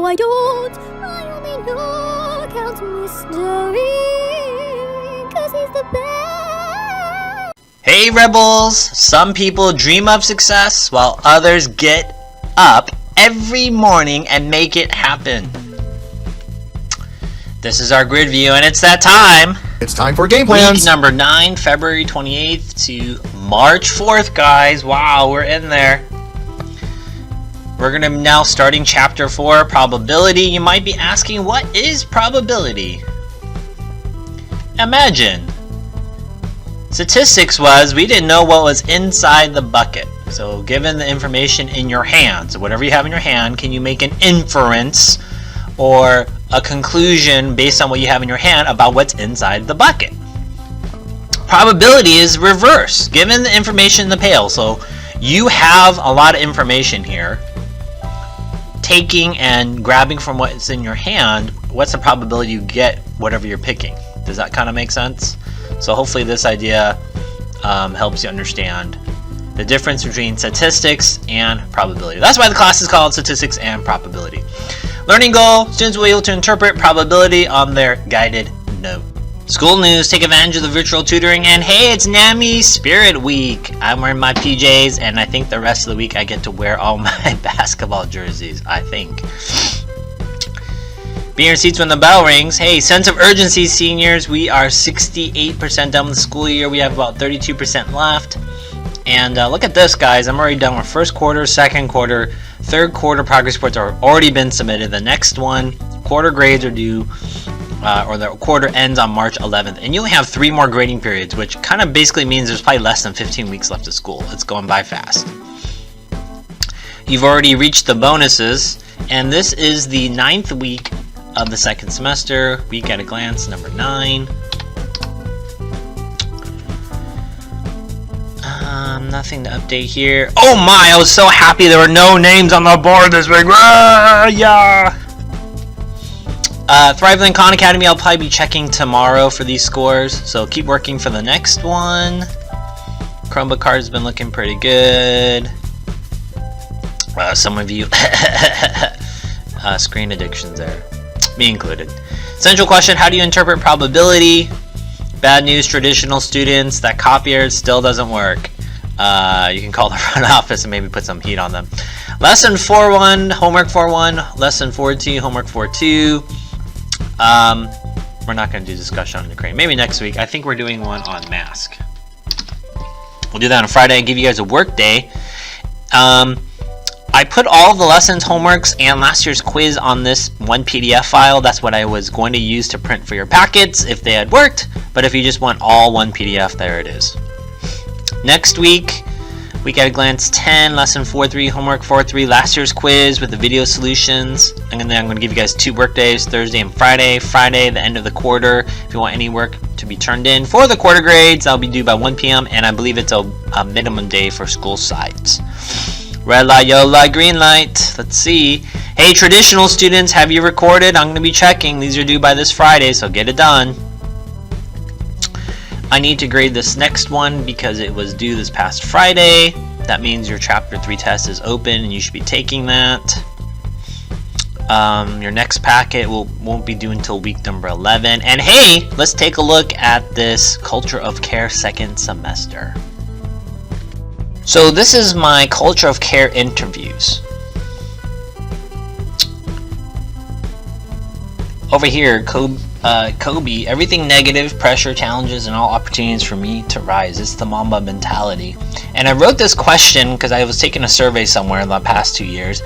I don't. I only know Count Mystery, 'cause he's the best. Hey Rebels! Some people dream of success while others get up every morning and make it happen. This is our grid view, and it's that time. It's time for game plans. Week number 9, February 28th to March 4th, guys. Wow, we're in there. We're going to now starting chapter 4, probability. You might be asking, what is probability? Imagine. Statistics was, we didn't know what was inside the bucket. So given the information in your hand, so whatever you have in your hand, can you make an inference or a conclusion based on what you have in your hand about what's inside the bucket? Probability is reverse, given the information in the pail. So you have a lot of information here. Taking and grabbing from what's in your hand, what's the probability you get whatever you're picking? Does that kind of make sense? So hopefully this idea helps you understand the difference between statistics and probability. That's why the class is called Statistics and Probability. Learning goal, students will be able to interpret probability on their guided note. School news, take advantage of the virtual tutoring, and hey, it's NAMI Spirit Week. I'm wearing my PJs, and I think the rest of the week I get to wear all my basketball jerseys, I think. Be in your seats when the bell rings. Hey, sense of urgency, seniors. We are 68% done with the school year. We have about 32% left. And look at this, guys. I'm already done with first quarter, second quarter, third quarter progress reports are already been submitted. The next one, quarter grades are due, or the quarter ends on March 11th. And you only have 3 more grading periods, which kind of basically means there's probably less than 15 weeks left of school. It's going by fast. You've already reached the bonuses, and this is the 9th week of the second semester. Week at a glance, number 9. Nothing to update here. Oh my, I was so happy there were no names on the board this week. Yeah. Thriveland Khan Academy, I'll probably be checking tomorrow for these scores, so keep working for the next one. Chromebook card has been looking pretty good. Some of you screen addictions there, me included. Central question, how do you interpret probability? Bad news, traditional students, that copier still doesn't work. You can call the front office and maybe put some heat on them. Lesson 4.1, homework 4.1, lesson 4.2, homework 4.2. We're not going to do discussion on Ukraine. Maybe next week. I think we're doing one on mask. We'll do that on Friday and give you guys a work day. I put all the lessons, homeworks, and last year's quiz on this one PDF file. That's what I was going to use to print for your packets if they had worked. But if you just want all one PDF, there it is. Next week, week at a glance 10, lesson 4.3, homework 4.3, last year's quiz with the video solutions. And then I'm going to give you guys 2 work days, Thursday and Friday. Friday, the end of the quarter. If you want any work to be turned in for the quarter grades, that'll be due by 1 p.m. And I believe it's a minimum day for school sites. Red light, yellow light, green light. Let's see. Hey, traditional students, have you recorded? I'm going to be checking. These are due by this Friday, so get it done. I need to grade this next one because it was due this past Friday. That means your chapter 3 test is open and you should be taking that. Your next packet won't be due until week number 11. And hey, let's take a look at this Culture of Care second semester. So this is my Culture of Care interviews. Over here, Kobe, everything negative, pressure, challenges, and all opportunities for me to rise. It's the Mamba mentality. And I wrote this question because I was taking a survey somewhere in the past 2 years,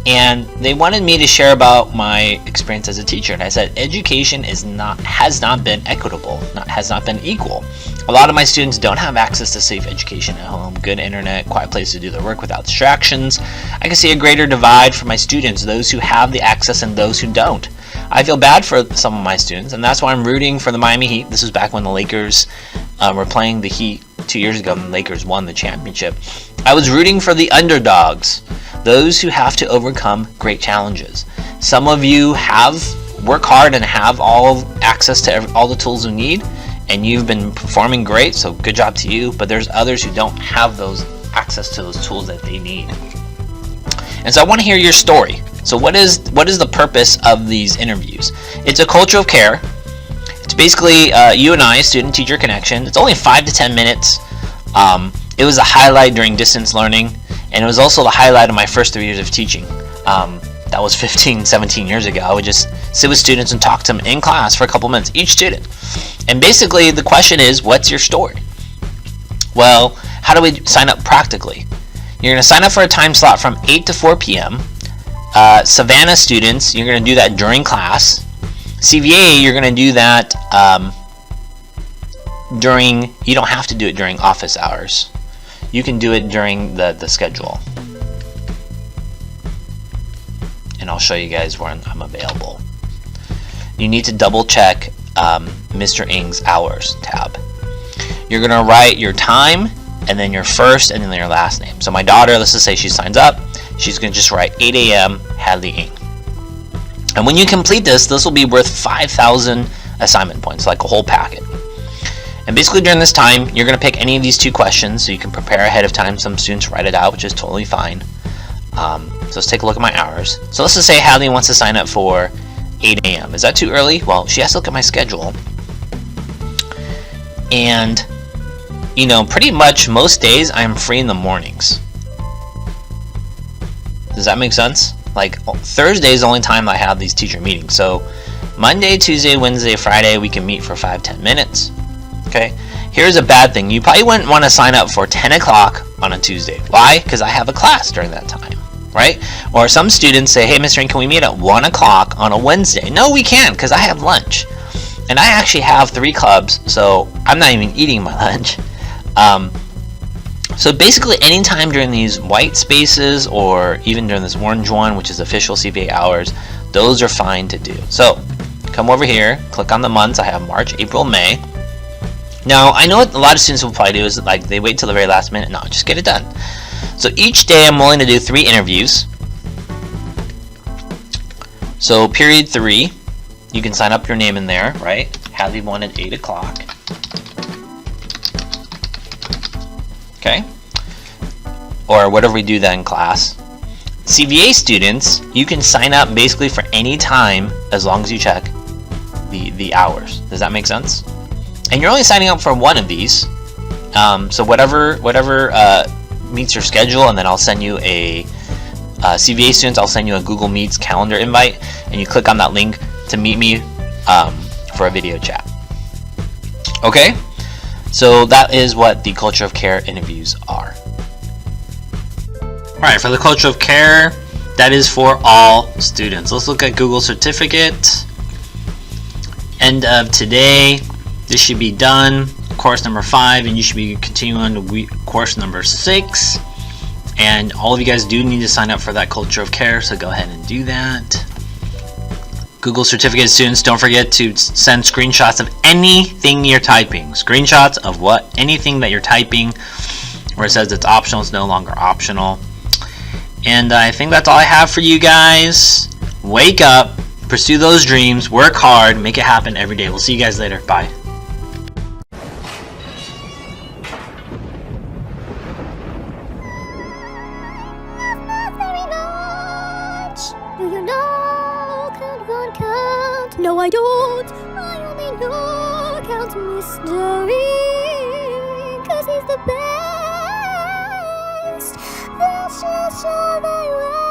and they wanted me to share about my experience as a teacher. And I said, education has not been equitable, has not been equal. A lot of my students don't have access to safe education at home, good internet, quiet place to do their work without distractions. I can see a greater divide for my students, those who have the access and those who don't. I feel bad for some of my students, and that's why I'm rooting for the Miami Heat. This was back when the Lakers were playing the Heat 2 years ago, and the Lakers won the championship. I was rooting for the underdogs, those who have to overcome great challenges. Some of you work hard and have all access to all the tools you need, and you've been performing great, so good job to you. But there's others who don't have those access to those tools that they need. And so I want to hear your story. So what is the purpose of these interviews? It's a culture of care. It's basically you and I, student-teacher connection. It's only 5 to 10 minutes. It was a highlight during distance learning, and it was also the highlight of my first 3 years of teaching. That was 15, 17 years ago. I would just sit with students and talk to them in class for a couple minutes, each student. And basically the question is, what's your story? Well, how do we sign up practically? You're going to sign up for a time slot from 8 to 4 p.m. Savannah students, you're going to do that during class. CVA, you're going to do that during, you don't have to do it during office hours. You can do it during the schedule. And I'll show you guys when I'm available. You need to double check Mr. Ng's hours tab. You're going to write your time, and then your first, and then your last name. So my daughter, let's just say she signs up, she's going to just write 8 a.m. Hadley Ng. And when you complete this will be worth 5,000 assignment points, like a whole packet. And basically during this time, you're going to pick any of these 2 questions, so you can prepare ahead of time. Some students write it out, which is totally fine. So let's take a look at my hours. So let's just say Hadley wants to sign up for 8 a.m. Is that too early? Well, she has to look at my schedule. And, you know, pretty much most days I'm free in the mornings. Does that make sense? Like, Thursday is the only time I have these teacher meetings. So Monday, Tuesday, Wednesday, Friday, we can meet for 5-10 minutes. Okay? Here's a bad thing. You probably wouldn't want to sign up for 10 o'clock on a Tuesday. Why? Because I have a class during that time. Right? Or some students say, hey, Mr. Ng, can we meet at 1 o'clock on a Wednesday? No, we can't, because I have lunch. And I actually have 3 clubs, so I'm not even eating my lunch. So basically anytime during these white spaces, or even during this orange one, which is official CPA hours, those are fine to do. So come over here, click on the months. I have March, April, May. Now, I know what a lot of students will probably do is like they wait till the very last minute. No, just get it done. So each day I'm willing to do 3 interviews. So period 3, you can sign up your name in there, right? Hadley 1 at 8 o'clock. Okay? Or whatever we do then in class. CVA students, you can sign up basically for any time as long as you check the hours. Does that make sense? And you're only signing up for one of these. So whatever meets your schedule, and then I'll send you a CVA students, I'll send you a Google Meets calendar invite, and you click on that link to meet me for a video chat. Okay? So that is what the culture of care interviews are. Alright, for the culture of care, that is for all students. Let's look at Google certificate. End of today. This should be done. Course number 5, and you should be continuing on to course number 6. And all of you guys do need to sign up for that culture of care, so go ahead and do that. Google certificate students, don't forget to send screenshots of anything you're typing. Screenshots of anything that you're typing, where it says it's optional, it's no longer optional. And I think that's all I have for you guys. Wake up, pursue those dreams, work hard, make it happen every day. We'll see you guys later. Bye. Do you know count one count? No, I don't. I only know count mystery, 'cause he's the best. That's just all they want.